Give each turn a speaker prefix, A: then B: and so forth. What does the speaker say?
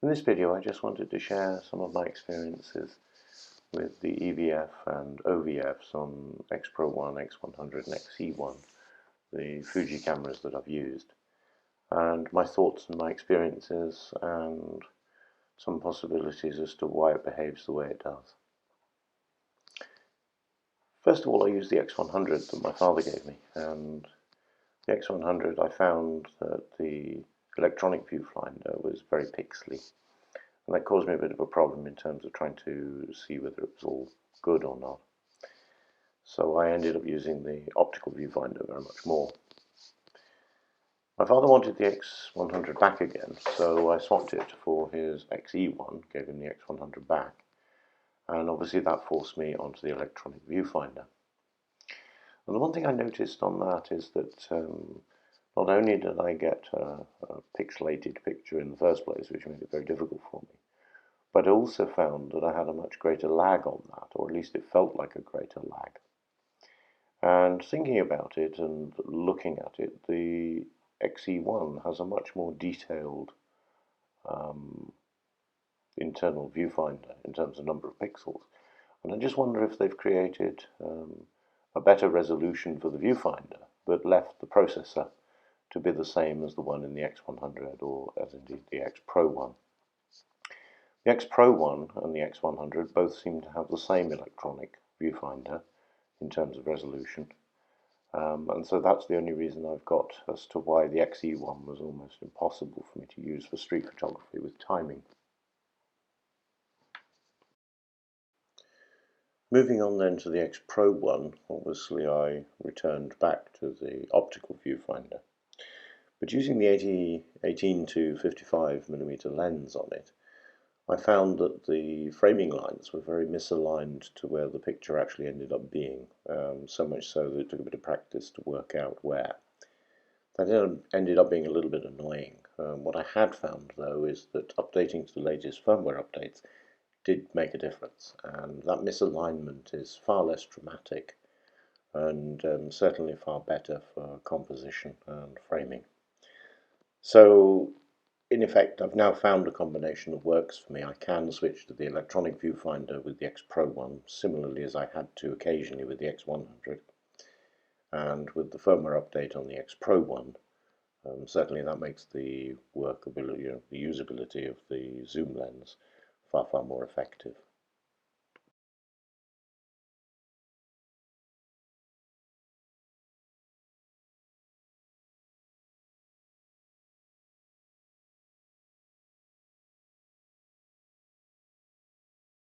A: In this video I just wanted to share some of my experiences with the EVF and OVFs on X Pro1, X100 and XE1, the Fuji cameras that I've used, and my thoughts and my experiences and some possibilities as to why it behaves the way it does. First of all, I used the X100 that my father gave me, and the X100 I found that the electronic viewfinder was very pixely. And that caused me a bit of a problem in terms of trying to see whether it was all good or not. So I ended up using the optical viewfinder very much more. My father wanted the X100 back again, so I swapped it for his XE1, gave him the X100 back, and obviously that forced me onto the electronic viewfinder. And the one thing I noticed on that is that not only did I get a pixelated picture in the first place, which made it very difficult for me, but I also found that I had a much greater lag on that, or at least it felt like a greater lag. And thinking about it and looking at it, the XE1 has a much more detailed internal viewfinder in terms of number of pixels. And I just wonder if they've created a better resolution for the viewfinder, but left the processor to be the same as the one in the X100, or as indeed the X Pro1. The X Pro1 and the X100 both seem to have the same electronic viewfinder in terms of resolution, and so that's the only reason I've got as to why the XE1 was almost impossible for me to use for street photography with timing. Moving on then to the X Pro1, obviously I returned back to the optical viewfinder, but using the 18 to 55mm lens on it, I found that the framing lines were very misaligned to where the picture actually ended up being, so much so that it took a bit of practice to work out where. That ended up being a little bit annoying. What I had found, though, is that updating to the latest firmware updates did make a difference, and that misalignment is far less dramatic and certainly far better for composition and framing. So in effect, I've now found a combination that works for me. I can switch to the electronic viewfinder with the X Pro1, similarly as I had to occasionally with the X100. And with the firmware update on the X Pro1, certainly that makes the workability, the usability of the zoom lens far more effective.